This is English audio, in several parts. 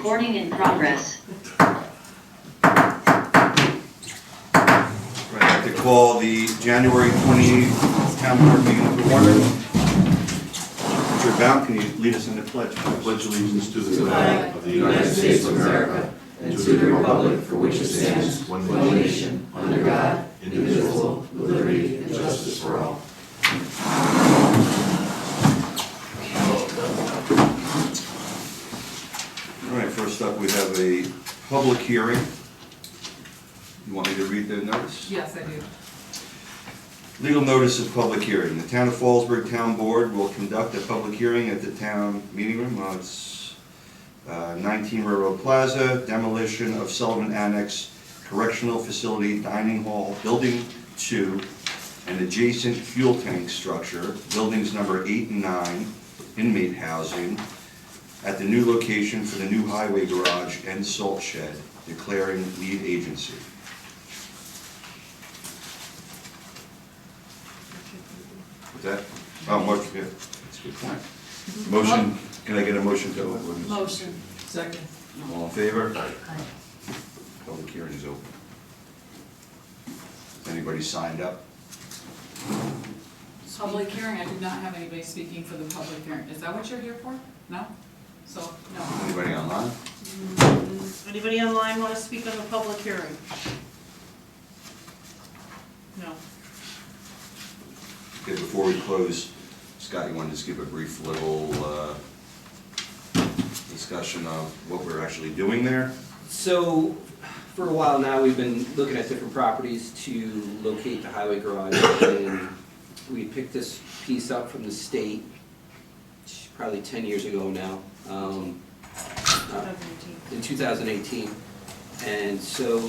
Recording in progress. I'd like to call the January 28th town board meeting to order. Mr. Baum, can you lead us in the pledge? I pledge allegiance to the flag of the United States of America and to the republic for which it stands, one nation, under God, indivisible, with liberty and justice for all. All right, first up we have a public hearing. You want me to read the notice? Yes, I do. Legal notice of public hearing. The Town of Fallsburg Town Board will conduct a public hearing at the town meeting room. It's 19 Railroad Plaza, demolition of Sullivan Annex Correctional Facility Dining Hall, Building 2, and adjacent fuel tank structure, buildings number 8 and 9, inmate housing, at the new location for the new highway garage and salt shed, declaring lead agency. What's that? Oh, motion, yeah, that's a good point. Motion, can I get a motion to open? Motion. Second. All in favor? Public hearing is open. Anybody signed up? Public hearing, I did not have anybody speaking for the public hearing. Is that what you're here for? No? So, no. Anybody online? Anybody online want to speak on the public hearing? No. Okay, before we close, Scott, you want to just give a brief little discussion of what we're actually doing there? So, for a while now, we've been looking at different properties to locate the highway garage, and we picked this piece up from the state probably 10 years ago now, in 2018. And so,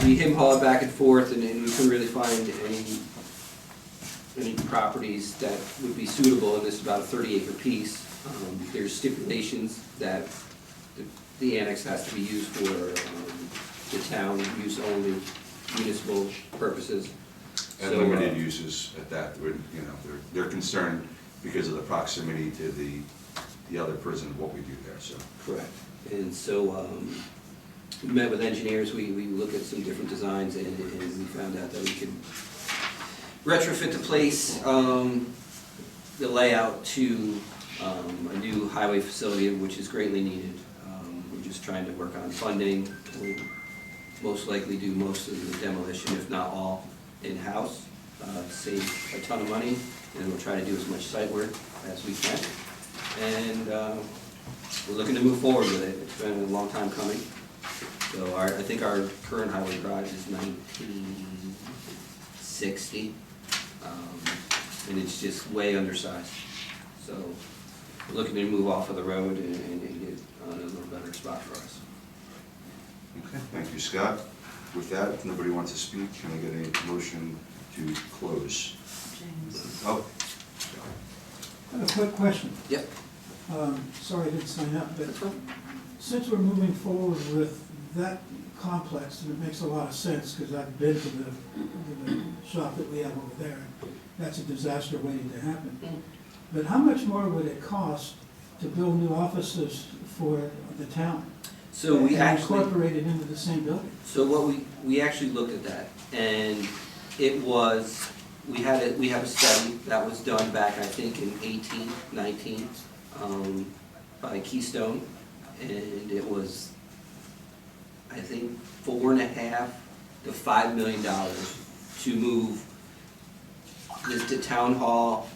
we him-hawed back and forth, and we couldn't really find any properties that would be suitable in this about a 30-acre piece. There's stipulations that the annex has to be used for the town use only, municipal purposes. And So, limited uses at that, you know, they're concerned because of the proximity to the other prison, what we do there, so. Correct. And so, we met with engineers, we looked at some different designs, and we found out that we could retrofit the place, the layout to a new highway facility, which is greatly needed. We're just trying to work on funding. We'll most likely do most of the demolition, if not all, in-house, save a ton of money, and we'll try to do as much site work as we can. And we're looking to move forward with it. It's been a long time coming. So I think our current highway garage is 1960, and it's just way undersized. So we're looking to move off of the road and get on a little better spot for us. Okay, thank you, Scott. With that, if nobody wants to speak, can I get a motion to close? James. Oh. I have a quick question. Yep. Sorry I didn't sign up, but That's fine. since we're moving forward with that complex, and it makes a lot of sense, because I've been to the shop that we have over there, that's a disaster waiting to happen. But how much more would it cost to build new offices for the town? So we and actually, incorporate it into the same building? so what we actually looked at that, and it was, we have a study that was done back, I think, in 18, 19, by Keystone, and it was, I think, $4.5 to $5 million to move the town hall,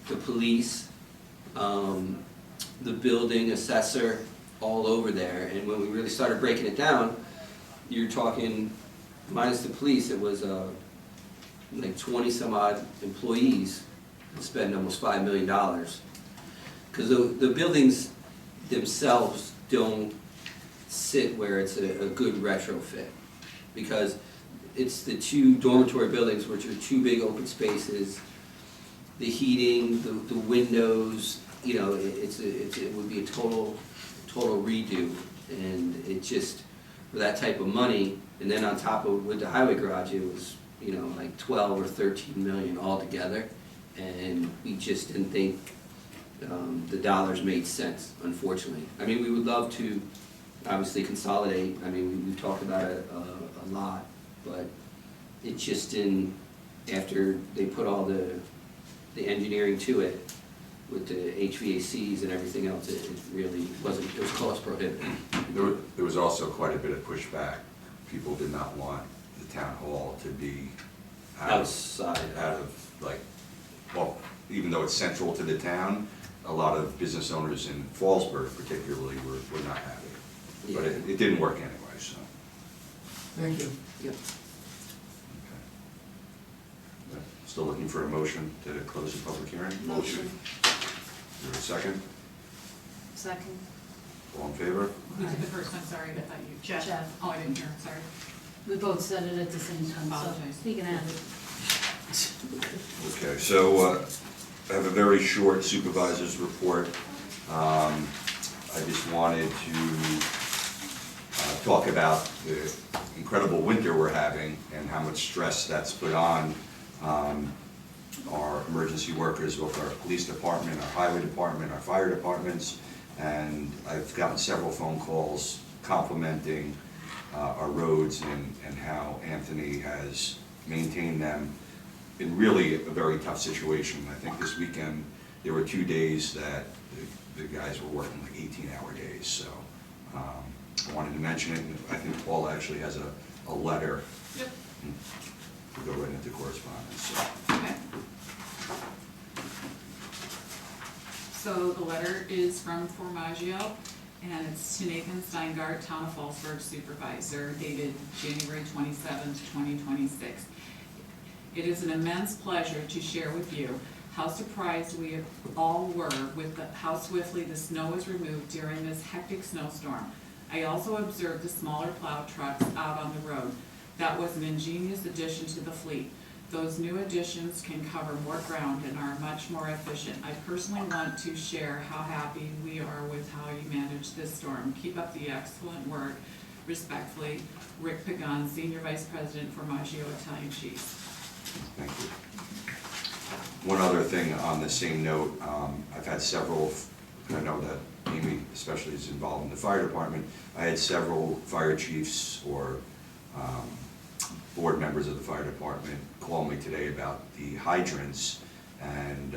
the police, the building assessor, all over there. And when we really started breaking it down, you're talking, minus the police, it was like 20 some odd employees that spend almost $5 million. Because the buildings themselves don't sit where it's a good retrofit. Because it's the two dormitory buildings, which are two big open spaces, the heating, the windows, you know, it would be a total redo. And it just, for that type of money, and then on top of, with the highway garage, it was, you know, like 12 or 13 million altogether. And we just didn't think the dollars made sense, unfortunately. I mean, we would love to obviously consolidate, I mean, we've talked about it a lot, but it just didn't, after they put all the engineering to it, with the HVACs and everything else, it really wasn't, it was cost prohibitive. There was also quite a bit of pushback. People did not want the town hall to be Outside. out of, like, well, even though it's central to the town, a lot of business owners in Fallsburg particularly were not happy. But Yeah. it didn't work anyway, so. Thank you. Yep. Okay. Still looking for a motion to close the public hearing? Motion. Is there a second? Second. All in favor? Who did the first one, sorry, I thought you. Jeff. Oh, I didn't hear, sorry. We both said it at the same time, so Apologize. we can add it. Okay, so I have a very short supervisor's report. I just wanted to talk about the incredible winter we're having and how much stress that's put on our emergency workers, both our police department, our highway department, our fire departments. And I've gotten several phone calls complimenting our roads and how Anthony has maintained them in really a very tough situation. I think this weekend, there were 2 days that the guys were working like 18-hour days, so I wanted to mention it, and I think Paul actually has a letter Yep. to go right into correspondence, so. Okay. So the letter is from Formaggio, and it's to Nathan Steingart, Town of Fallsburg Supervisor, dated January 27th, 2026. It is an immense pleasure to share with you how surprised we all were with how swiftly the snow was removed during this hectic snowstorm. I also observed the smaller plow trucks out on the road. That was an ingenious addition to the fleet. Those new additions can cover more ground and are much more efficient. I personally want to share how happy we are with how you managed this storm. Keep up the excellent work. Respectfully, Rick Pagan, Senior Vice President for Maggio Italian Cheese. Thank you. One other thing on the same note, I've had several, I know that Amy especially is involved in the fire department, I had several fire chiefs or board members of the fire department call me today about the hydrants, and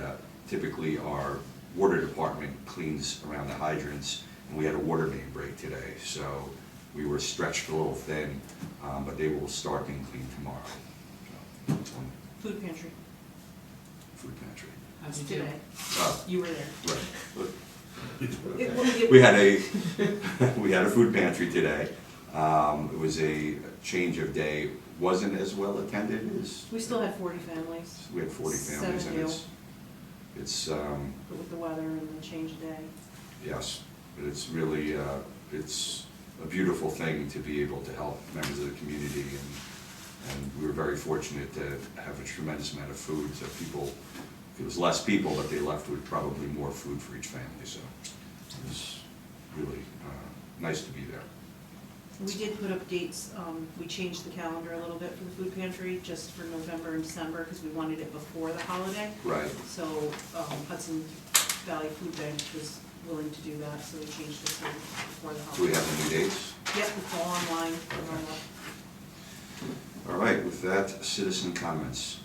typically our water department cleans around the hydrants, and we had a water main break today, so we were stretched a little thin, but they will start being cleaned tomorrow. So, Food pantry. food pantry. How'd you do? Today. Oh, You were there. right. We had a food pantry today. It was a change of day, wasn't as well attended as, We still had 40 families. we had 40 families, and Seven it's, But with the weather and the change of day. yes, but it's really, it's a beautiful thing to be able to help members of the community, and we were very fortunate to have a tremendous amount of food, so people, it was less people, but they left with probably more food for each family, so it was really nice to be there. We did put up dates, we changed the calendar a little bit for the food pantry, just for November and December, because we wanted it before the holiday. Right. So Hudson Valley Food Bank was willing to do that, so we changed it to before the Do we holiday. have the new dates? Yep, it's all online, it's all up. All right, with that, citizen comments.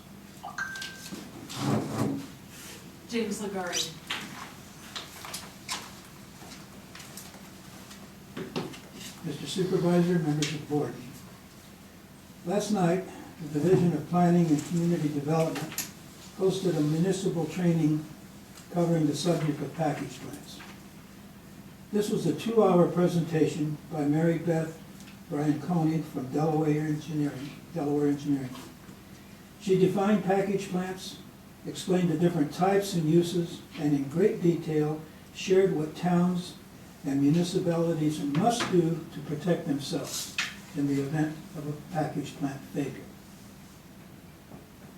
James Legari. Mr. Supervisor, members of the board. Last night, the Division of Planning and Community Development hosted a municipal training covering the subject of package plants. This was a 2-hour presentation by Mary Beth Brian Coney from Delaware Engineering. She defined package plants, explained the different types and uses, and in great detail shared what towns and municipalities must do to protect themselves in the event of a package plant failure.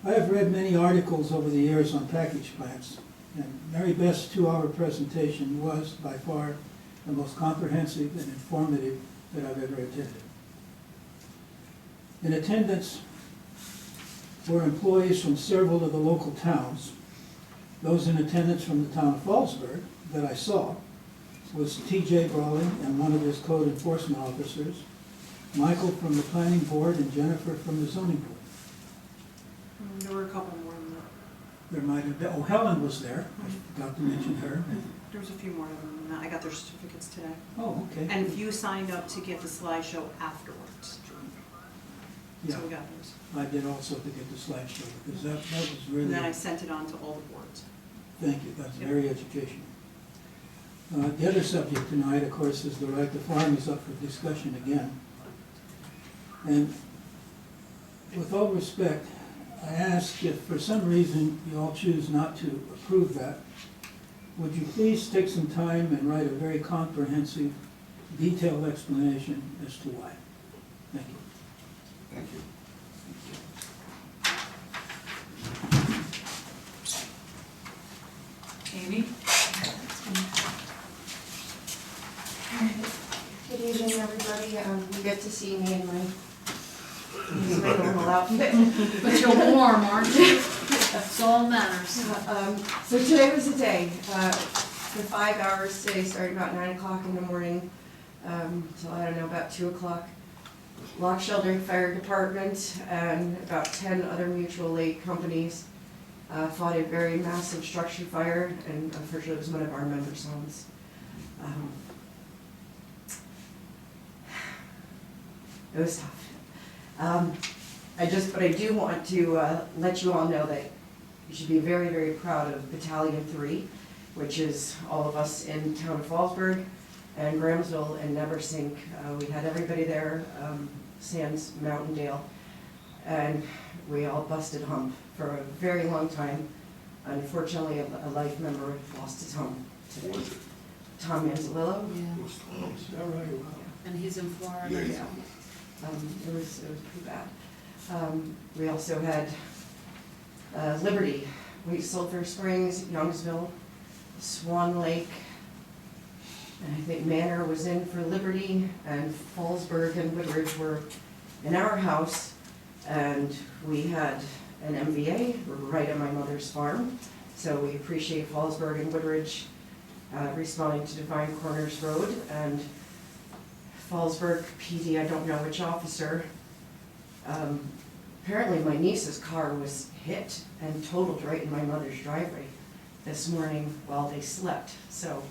I have read many articles over the years on package plants, and Mary Beth's 2-hour presentation was by far the most comprehensive and informative that I've ever attended. In attendance were employees from several of the local towns, Those in attendance from the town of Fallsburg that I saw was T.J. Brawley and one of his code enforcement officers, Michael from the planning board, and Jennifer from the zoning board. There were a couple more than that. There might have been, oh, Helen was there, I forgot to mention her. There was a few more of them than that. I got their certificates today. Oh, okay. And if you signed up to get the slideshow afterwards. Yeah, So we got those. I did also to get the slideshow, because that was really. And then I sent it on to all the boards. Thank you, that's Yep. very educational. The other subject tonight, of course, is the right to farm is up for discussion again. And with all respect, I ask if for some reason you all choose not to approve that, would you please take some time and write a very comprehensive, detailed explanation as to why? Thank you. Thank you. Amy? Good evening, everybody. You get to see me in my normal outfit. But you're warm, aren't you? That's all that matters. So today was the day. The 5 hours today started about 9 o'clock in the morning, till I don't know, about 2 o'clock. Lock Sheltering Fire Department and about 10 other mutual aid companies fought a very massive structure fire, and unfortunately it was one of our members' homes. It was tough. But I do want to let you all know that you should be very, very proud of Battalion 3, which is all of us in town of Fallsburg and Gramsville and Neversink. We had everybody there, sans Mountaindale, and we all busted hump for a very long time. Unfortunately, a life member lost his home today. Tom Manzalillo. Yeah, All right, well. and he's in Florida. Yeah. It was pretty bad. We also had Liberty, Sulphur Springs, Youngsville, Swan Lake, and I think Manor was in for Liberty, and Fallsburg and Woodridge were in our house, and we had an MVA right at my mother's farm, so we appreciate Fallsburg and Woodridge responding to Divine Corners Road, and Fallsburg PD, I don't know which officer. Apparently my niece's car was hit and totaled right in my mother's driveway this morning while they slept. So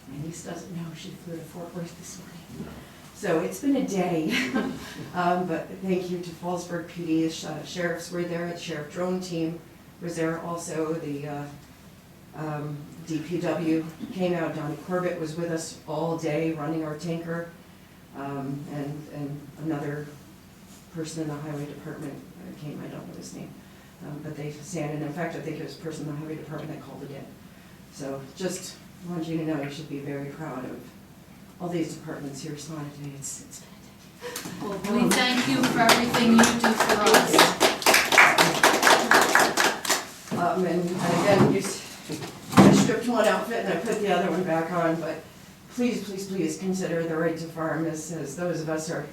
my niece doesn't know she flew to Fort Worth this morning. So it's been a day, but thank you to Fallsburg PD. The sheriffs were there, the sheriff drone team was there also, the DPW came out, Donnie Corbett was with us all day running our tanker, and another person in the highway department came, I don't know his name, but they stand, and in fact I think it was a person in the highway department that called it in. So just want you to know you should be very proud of all these departments who responded today. It's been a day. Well, we thank you for everything you do for us. And again, I stripped one outfit and I put the other one back on, but please, please, please consider the right to farm as those of us are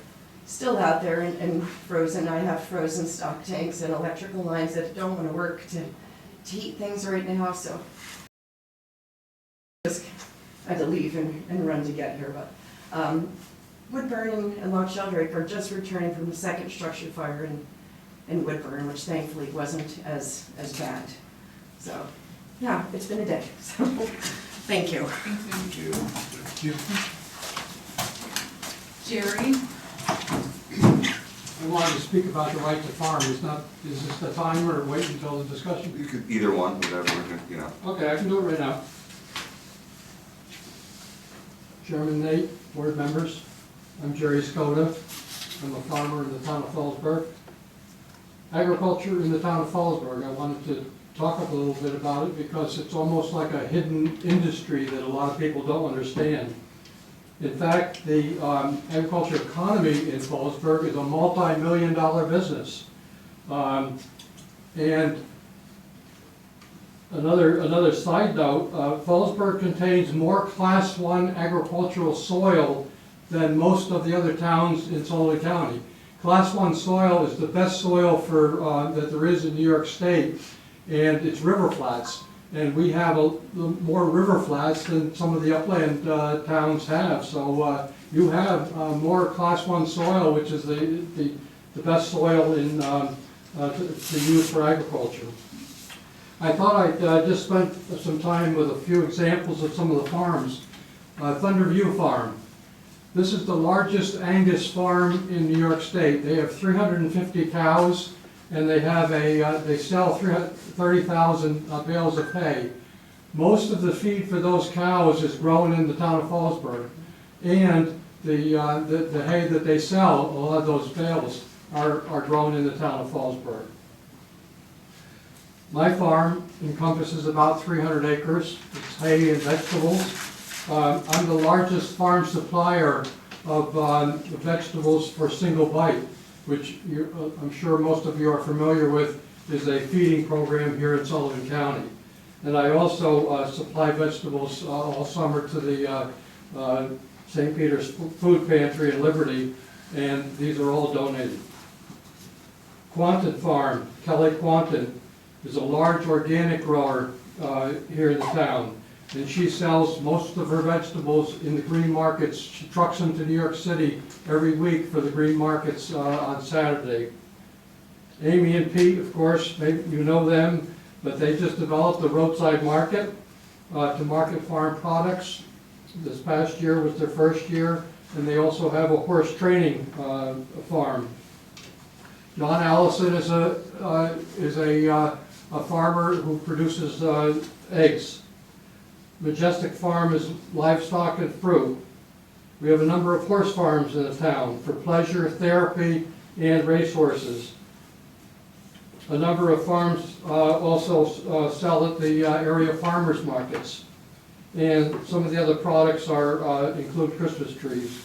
still out there and frozen. I have frozen stock tanks and electrical lines that don't want to work to heat things right now, so just I had to leave and run to get here. But Woodburn and Loch Sheldrake are just returning from the second structure fire in Woodburn, which thankfully wasn't as bad. So, yeah, it's been a day. So, thank you. Thank you. Thank you. Jerry? I wanted to speak about the right to farm. Is this the time or wait until the discussion? You could, either one, whatever, you know. Okay, I can do it right now. Chairman Nate, board members, I'm Jerry Skoda. I'm a farmer in the town of Fallsburg. Agriculture in the town of Fallsburg, I wanted to talk a little bit about it because it's almost like a hidden industry that a lot of people don't understand. In fact, the agriculture economy in Fallsburg is a multi-million-dollar business. And another side note, Fallsburg contains more Class 1 agricultural soil than most of the other towns in Sullivan County. Class 1 soil is the best soil for that there is in New York State, and it's river flats. And we have more river flats than some of the upland towns have. So you have more Class 1 soil, which is the best soil to use for agriculture. I thought I'd just spend some time with a few examples of some of the farms. Thunderview Farm. This is the largest Angus farm in New York State. They have 350 cows, and they sell 30,000 bales of hay. Most of the feed for those cows is grown in the town of Fallsburg, and the hay that they sell, a lot of those bales, are grown in the town of Fallsburg. My farm encompasses about 300 acres. It's hay and vegetables. I'm the largest farm supplier of vegetables for Single Bite, which I'm sure most of you are familiar with, is a feeding program here in Sullivan County. And I also supply vegetables all summer to the St. Peter's Food Pantry in Liberty, and these are all donated. Quanton Farm, Kelly Quanton, is a large organic grower here in the town. And she sells most of her vegetables in the green markets. She trucks them to New York City every week for the green markets on Saturday. Amy and Pete, of course, maybe you know them, but they just developed a roadside market to market farm products. This past year was their first year, and they also have a horse training farm. John Allison is a farmer who produces eggs. Majestic Farm is livestock and fruit. We have a number of horse farms in the town for pleasure, therapy, and racehorses. A number of farms also sell at the area farmers markets. And some of the other products include Christmas trees.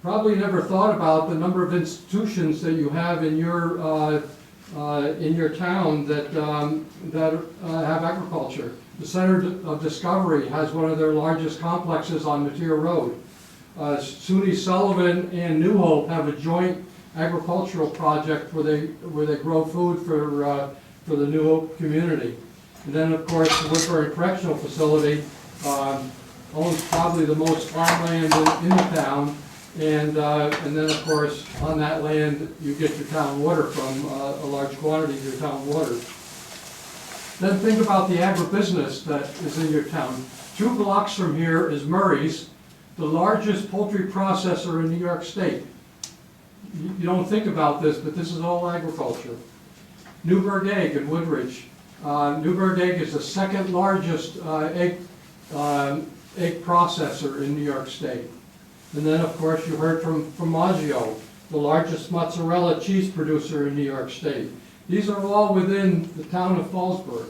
Probably never thought about the number of institutions that you have in your town that have agriculture. The Center of Discovery has one of their largest complexes on Mateer Road. SUNY Sullivan and New Hope have a joint agricultural project where they grow food for the New Hope community. And then, of course, the Woodburn Correctional Facility owns probably the most farmland in the town. And then, of course, on that land, you get your town water from a large quantity of your town water. Then think about the agribusiness that is in your town. 2 blocks from here is Murray's, the largest poultry processor in New York State. You don't think about this, but this is all agriculture. Newburgh Egg in Woodridge. Newburgh Egg is the second largest egg processor in New York State. And then, of course, you heard from Maggio, the largest mozzarella cheese producer in New York State. These are all within the town of Fallsburg.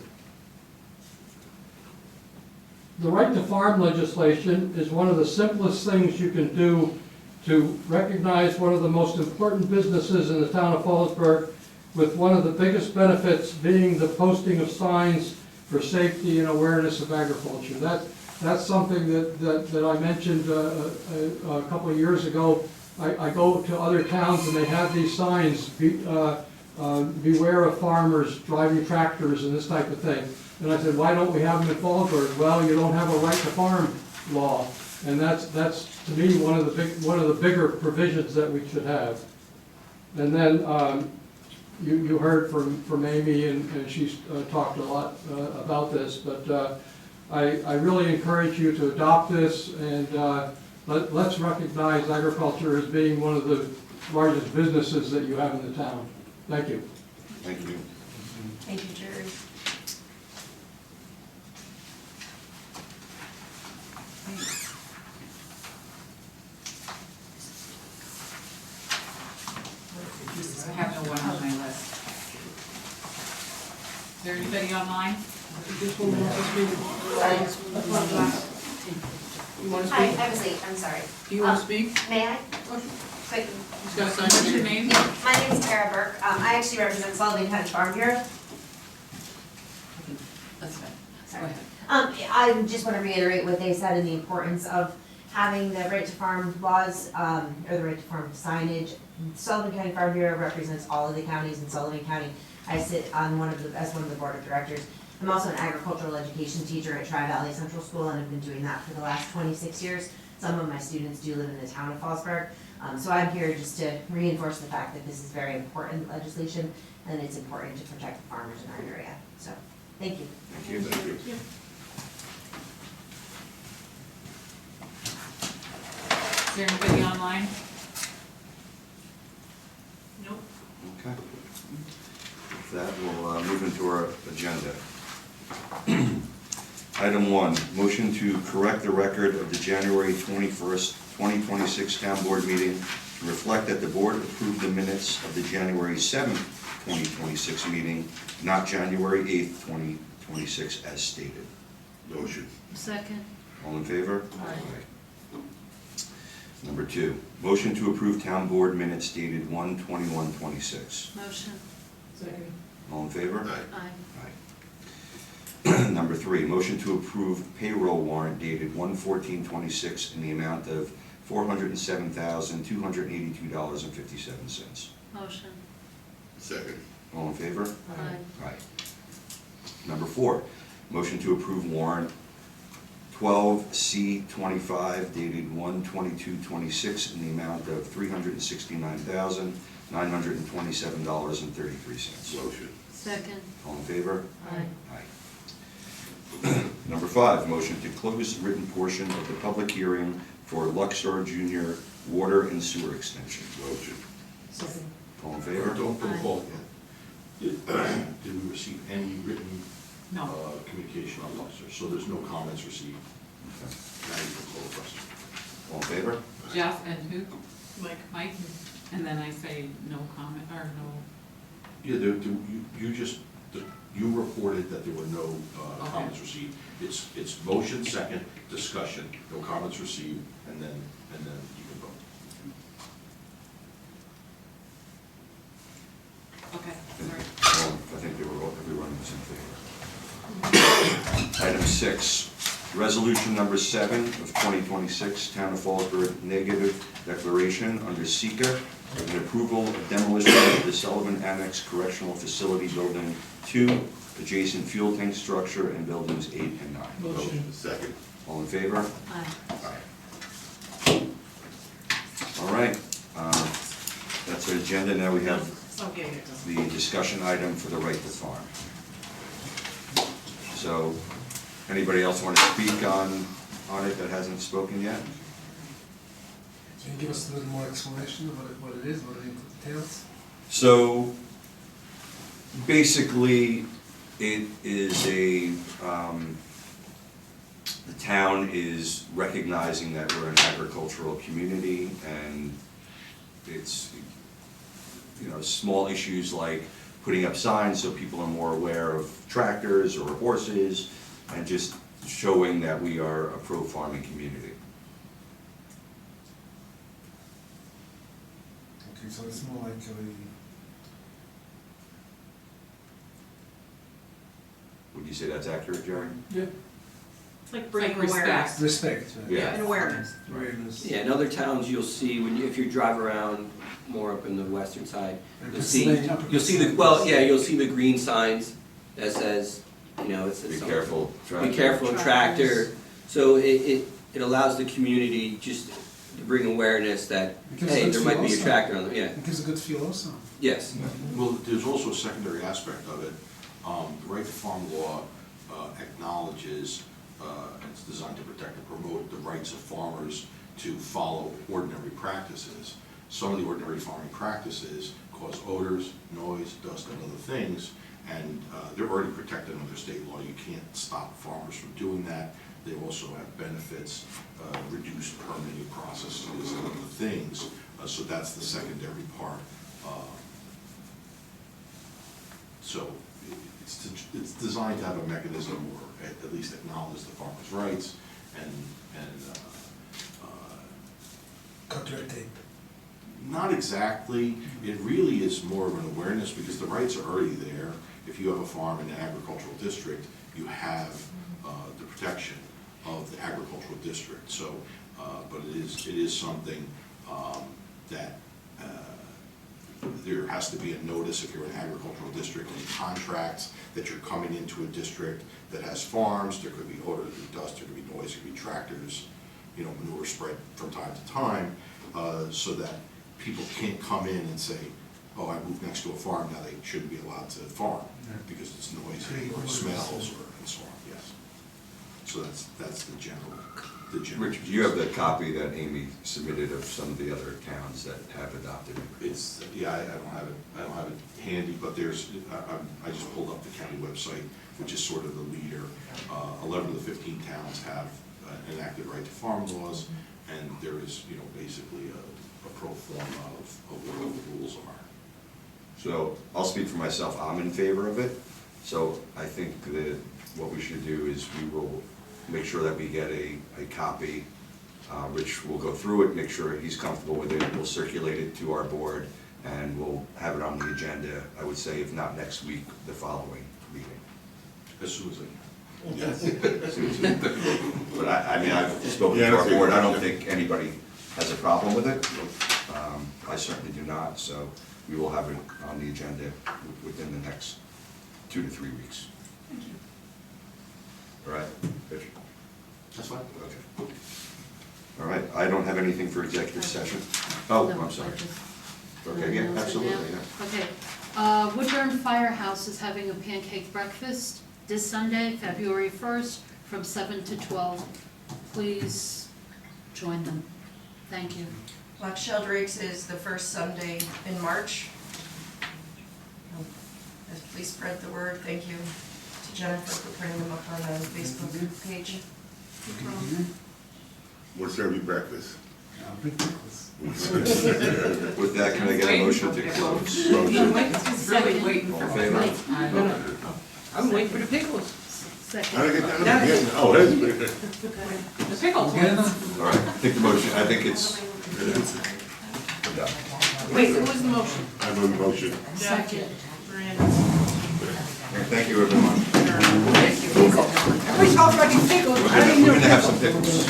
The right to farm legislation is one of the simplest things you can do to recognize one of the most important businesses in the town of Fallsburg, with one of the biggest benefits being the posting of signs for safety and awareness of agriculture. That's something that I mentioned a couple of years ago. I go to other towns and they have these signs, beware of farmers driving tractors and this type of thing. And I said, why don't we have them in Fallsburg? Well, you don't have a right to farm law. And that's to me one of the bigger provisions that we should have. And then you heard from Amy, and she's talked a lot about this, but I really encourage you to adopt this, and let's recognize agriculture as being one of the largest businesses that you have in the town. Thank you. Thank you. Thank you, Jerry. I have no one on my list. Is there anybody online? Hi, I was late, I'm sorry. Do you want to speak? May I? Quick. What's your name? My name is Tara Burke. I actually represent Sullivan County Farm Bureau. That's fine. Sorry. I just want to reiterate what they said and the importance of having the right to farm laws, or the right to farm signage. Sullivan County Farm Bureau represents all of the counties in Sullivan County. I sit on as one of the board of directors. I'm also an agricultural education teacher at Tri-Valley Central School, and I've been doing that for the last 26 years. Some of my students do live in the town of Fallsburg. So I'm here just to reinforce the fact that this is very important legislation, and it's important to protect the farmers in our area. So, thank you. Thank you. Thank you. Is there anybody online? Nope. Okay. With that, we'll move into our agenda. Item 1, motion to correct the record of the January 21st, 2026 Town Board meeting to reflect that the board approved the minutes of the January 7th, 2026 meeting, not January 8th, 2026 as stated. Motion. Second. All in favor? Aye. Number 2, motion to approve town board minutes dated 1/21/26. Motion. Second. All in favor? Aye. Aye. Number 3, motion to approve payroll warrant dated 1/14/26 in the amount of $407,282.57. Motion. Second. All in favor? Aye. Aye. Number 4, motion to approve warrant 12C25 dated 1/22/26 in the amount of $369,927.33. Motion. Second. All in favor? Aye. Aye. Number 5, motion to close the written portion of the public hearing for Luxor Junior Water and Sewer Extension. Motion. Second. All in favor? Don't put a Aye. call yet. Did we receive any written No. communication on Luxor? So there's no comments received? Okay. Now you can call the question. All in favor? Jeff and who? Mike. Mike, and then I say no comment, or no, Yeah, you reported that there were no Okay. comments received. It's motion, second, discussion, no comments received, and then you can vote. okay, sorry. Well, I think everyone was in favor. Item 6, resolution number 7 of 2026, Town of Fallsburg negative declaration under seeker and approval of demolition of the Sullivan Annex Correctional Facility Building 2, adjacent fuel tank structure, and buildings 8 and 9. Motion. Second. All in favor? Aye. All right, that's our agenda. Now we have Okay, here it goes. the discussion item for the right to farm. So, anybody else want to speak on it that hasn't spoken yet? Can you give us a little more explanation of what it is, what it entails? So, basically, it is the town is recognizing that we're an agricultural community, and it's, small issues like putting up signs so people are more aware of tractors or horses, and just showing that we are a pro-farming community. Okay, so it's more like Would you say that's accurate, Jerry? Yeah. It's like bringing Like respect. awareness. respect. Yeah. And awareness. Awareness. Yeah, in other towns, you'll see, if you drive around more up in the western side, Like you'll a see, sign, you'll see you'll see the green signs that says, it says Be something. careful. Be careful, tractor. So it allows the community just to bring awareness that, Because hey, it's there might be a also- tractor on the, yeah, It gives a good feel also. yes. Well, there's also a secondary aspect of it. The right to farm law acknowledges, and it's designed to protect and promote the rights of farmers to follow ordinary practices. Some of the ordinary farming practices cause odors, noise, dust, and other things, and they're already protected under state law. You can't stop farmers from doing that. They also have benefits, reduced permitting processes, and other things. So that's the secondary part. So it's designed to have a mechanism, or at least acknowledge the farmer's rights, and Cut red tape. not exactly. It really is more of an awareness, because the rights are already there. If you have a farm in an agricultural district, you have the protection of the agricultural district. So, but it is something that there has to be a notice if you're an agricultural district and contracts that you're coming into a district that has farms. There could be odor, there could be dust, there could be noise, there could be tractors, you know, manure spread from time to time, so that people can't come in and say, oh, I moved next to a farm, now they shouldn't be allowed to farm, because it's noisy or smells or, and so on, yes. So that's the general. Richard, do you have the copy that Amy submitted of some of the other towns that have adopted it? It's, yeah, I don't have it handy, but there's, I just pulled up the county website, which is sort of the leader. 11 of the 15 towns have enacted right to farm laws, and there is, you know, basically a pro forma of what the rules are. So I'll speak for myself, I'm in favor of it. So I think that what we should do is we will make sure that we get a copy. Rich will go through it, make sure he's comfortable with it. We'll circulate it to our board and we'll have it on the agenda, I would say, if not next week, the following meeting. As soon as I can. Yes. But I mean, I've spoken to our board, I don't think anybody has a problem with it. I certainly do not, so we will have it on the agenda within the next 2 to 3 weeks. Thank you. All right, Rich? That's fine. Okay. All right, I don't have anything for executive session. Oh, No, I'm sorry. I just- Okay, yeah, No, absolutely, yeah. yeah. Okay. Woodburn Firehouse is having a pancake breakfast this Sunday, February 1st, from 7 to 12. Please join them. Thank you. Black Shell Drakes is the first Sunday in March. Please spread the word. Thank you to Jennifer for putting them up on the Facebook page. We'll serve you breakfast. With that, can I get a motion to close? He's really waiting for All in me. favor? I'm waiting for the pickles. How Second. did I get down to the end? Oh, that's good. The pickles ones. All right, I think the motion, I think it's done. Wait, who was the motion? I have a motion. Second. Miranda. Thank you, everyone. We talked about these pickles. We're gonna have some pickles.